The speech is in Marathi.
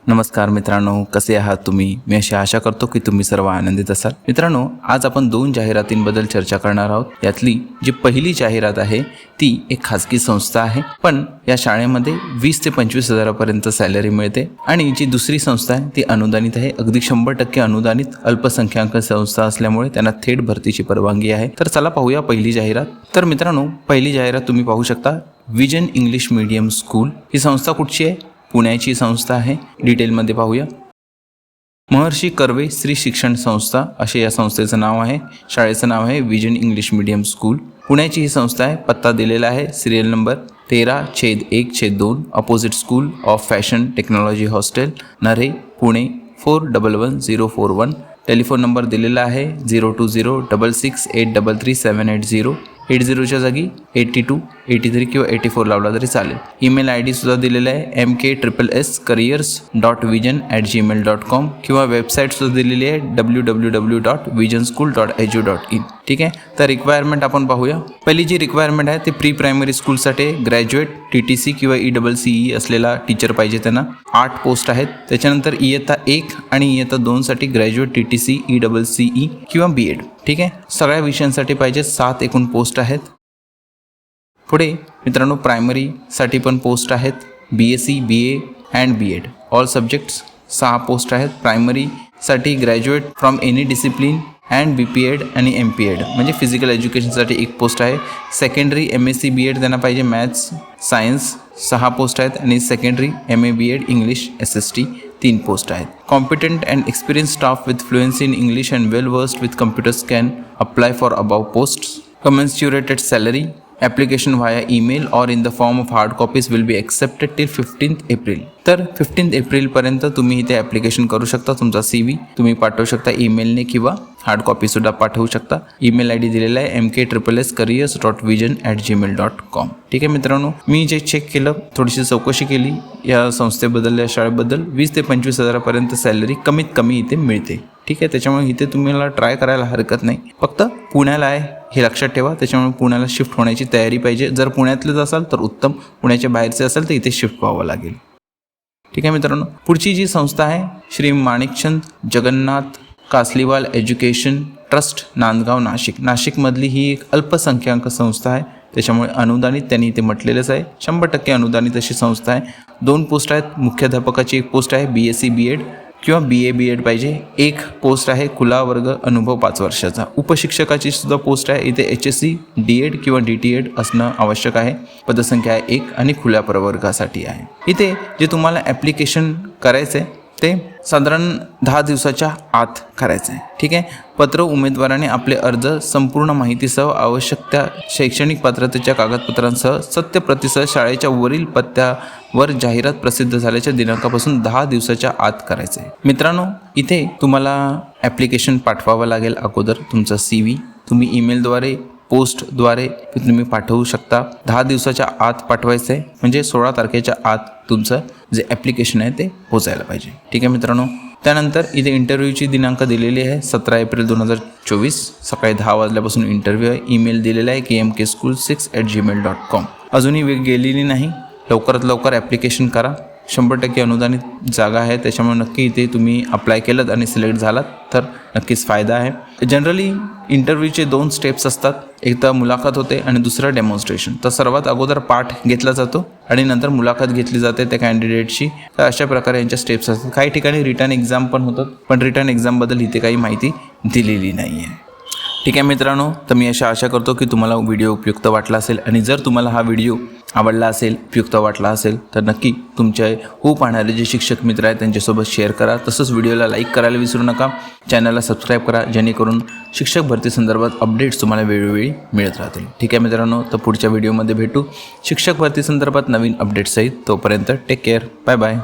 नमस्कार मित्रांनो, कसे आहात तुम्ही? मी अशी आशा करतो की तुम्ही सर्व आनंदित असाल. मित्रांनो, आज आपण 2 जाहिरातींबद्दल चर्चा करणार आहोत. यातली जी पहिली जाहिरात आहे ती एक खाजगी संस्था आहे, पण या शाळेमध्ये 20 ते 25 हजारापर्यंत सॅलरी मिळते. आणि जी दुसरी संस्था आहे ती अनुदानित आहे, अगदी 100% अनुदानित अल्पसंख्याक संस्था असल्यामुळे त्यांना थेट भरतीची परवानगी आहे. तर चला पाहूया पहिली जाहिरात. तर मित्रांनो, पहिली जाहिरात तुम्ही पाहू शकता. विजन इंग्लिश मीडियम स्कूल ही संस्था कुठची आहे? पुण्याची संस्था आहे. डिटेलमध्ये पाहूया. महर्षी कर्वे स्त्री शिक्षण संस्था असे या संस्थेचं नाव आहे. शाळेचं नाव आहे विजन इंग्लिश मीडियम स्कूल. पुण्याची ही संस्था आहे. पत्ता दिलेला आहे serial number 13/1/2 opposite school of fashion technology hostel, Nare, Pune 411041. Telephone number दिलेला आहे 020668333780. 80च्या जागी 82, 83 किंवा 84 लावला तरी चालेल. ईमेल ID सुद्धा दिलेला आहे mkSScareers.vision@gmail.com किंवा वेबसाईट सुद्धा दिलेली आहे www.vision.school.edu.in. ठीक आहे. तर रिक्वायरमेंट आपण पाहूया. पहिली जी रिक्वायरमेंट आहे ती प्री प्रायमरी स्कूलसाठी ग्रॅज्युएट TTC किंवा ECCE असलेला टीचर पाहिजे. त्यांना 8 पोस्ट आहेत. त्याच्यानंतर इयत्ता 1 आणि इयत्ता 2 साठी ग्रॅज्युएट TTC ECCE किंवा BEd. ठीक आहे. सगळ्या विषयांसाठी पाहिजे 7 एकूण पोस्ट आहेत. पुढे मित्रांनो, प्रायमरीसाठी पण पोस्ट आहेत. BSc, BA and BEd all subjects 6 post आहेत. प्रायमरीसाठी graduate from any discipline and BPEd आणि MPEd म्हणजे फिजिकल एज्युकेशनसाठी 1 पोस्ट आहे. सेकंडरी MSc BEd त्यांना पाहिजे मॅथ्स सायन्स 6 पोस्ट आहेत. आणि secondary MA BEd English SST 3 post आहेत. Competent and experience staff with fluency in English and well versed with computers can apply for above posts. Commensurated salary. Application via email or in the form of hard copies will be accepted till 15 April. तर 15 एप्रिलपर्यंत तुम्ही इथे ॲप्लिकेशन करू शकता. तुमचा CV तुम्ही पाठवू शकता ईमेलने किंवा हार्ड कॉपीसुद्धा पाठवू शकता. ईमेल ID दिलेला आहे mkSScareers.vision@gmail.com. ठीक आहे मित्रांनो, मी जे चेक केलं, थोडीशी चौकशी केली या संस्थेबद्दल, या शाळेबद्दल. 20 ते 25 हजारापर्यंत सॅलरी कमीत कमी इथे मिळते. ठीक आहे. त्याच्यामुळे इथे तुम्हाला ट्राय करायला हरकत नाही. फक्त पुण्याला आहे हे लक्षात ठेवा. त्याच्यामुळे पुण्याला शिफ्ट होण्याची तयारी पाहिजे. जर पुण्यातलेच असाल तर उत्तम, पुण्याच्या बाहेरचे असाल तर इथे शिफ्ट व्हावं लागेल. ठीक आहे मित्रांनो, पुढची जी संस्था आहे श्री माणिकचंद जगन्नाथ कासलीवाल एज्युकेशन ट्रस्ट, नांदगाव, नाशिक. नाशिकमधली ही एक अल्पसंख्याक संस्था आहे. त्याच्यामुळे अनुदानित त्यांनी इथे म्हटलेलंच आहे. 100% अनुदानित अशी संस्था आहे. 2 पोस्ट आहेत. मुख्याध्यापकाची 1 पोस्ट आहे. BSc BEd किंवा BA BEd पाहिजे. 1 पोस्ट आहे खुला वर्ग अनुभव 5 वर्षाचा. उपशिक्षकाची सुद्धा पोस्ट आहे. इथे HSC DEd किंवा DTEd असणं आवश्यक आहे. पदसंख्या आहे 1 आणि खुल्या प्रवर्गासाठी आहे. इथे जे तुम्हाला ॲप्लिकेशन करायचं आहे ते साधारण 10 दिवसाच्या आत करायचं आहे. ठीक आहे. पत्र उमेदवाराने आपले अर्ज संपूर्ण माहितीसह आवश्यक त्या शैक्षणिक पात्रतेच्या कागदपत्रांसह सत्य प्रतिसह शाळेच्या वरील पत्त्यावर जाहिरात प्रसिद्ध झाल्याच्या दिनांकापासून 10 दिवसाच्या आत करायचं आहे. मित्रांनो, इथे तुम्हाला ॲप्लिकेशन पाठवावं लागेल. अगोदर तुमचा CV तुम्ही ईमेलद्वारे पोस्टद्वारे तुम्ही पाठवू शकता. 10 दिवसाच्या आत पाठवायचं आहे. म्हणजे 16 तारखेच्या आत तुमचं जे ॲप्लिकेशन आहे ते पोचायला पाहिजे. ठीक आहे मित्रांनो. त्यानंतर इथे इंटरव्ह्यूची दिनांक दिलेली आहे 17 एप्रिल 2024. सकाळी 10 वाजल्यापासून इंटरव्ह्यू आहे. ईमेल दिलेला आहे kmkschool6@gmail.com. अजूनही वेळ गेलेली नाही. लवकरात लवकर ॲप्लिकेशन करा. 100% अनुदानित जागा आहे. त्याच्यामुळे नक्की इथे तुम्ही अप्लाय केलं आणि सिलेक्ट झालात तर नक्कीच फायदा आहे. जनरली इंटरव्ह्यूचे 2 स्टेप्स असतात. एक तर मुलाखत होते आणि दुसरं डेमॉन्स्ट्रेशन. तर सर्वात अगोदर पाठ घेतला जातो आणि नंतर मुलाखत घेतली जाते त्या कॅन्डिडेटची. तर अशा प्रकारे यांच्या स्टेप्स असतात. काही ठिकाणी रिटर्न एक्झाम पण होतात, पण रिटर्न एक्झामबद्दल इथे काही माहिती दिलेली नाही आहे. ठीक आहे मित्रांनो, तर मी अशा आशा करतो की तुम्हाला व्हिडिओ उपयुक्त वाटला असेल. आणि जर तुम्हाला हा व्हिडिओ आवडला असेल, उपयुक्त वाटला असेल तर नक्की तुमचे पाहणारे जे शिक्षक मित्र आहेत त्यांच्यासोबत शेअर करा. तसंच व्हिडिओला लाईक करायला विसरू नका. चॅनलला सबस्क्राईब करा, जेणेकरून शिक्षक भरती संदर्भात अपडेट्स तुम्हाला वेळोवेळी मिळत राहतील. ठीक आहे मित्रांनो, तर पुढच्या व्हिडिओमध्ये भेटू शिक्षक भरती संदर्भात नवीन अपडेट्ससहित. तोपर्यंत टेक केअर. Bye bye.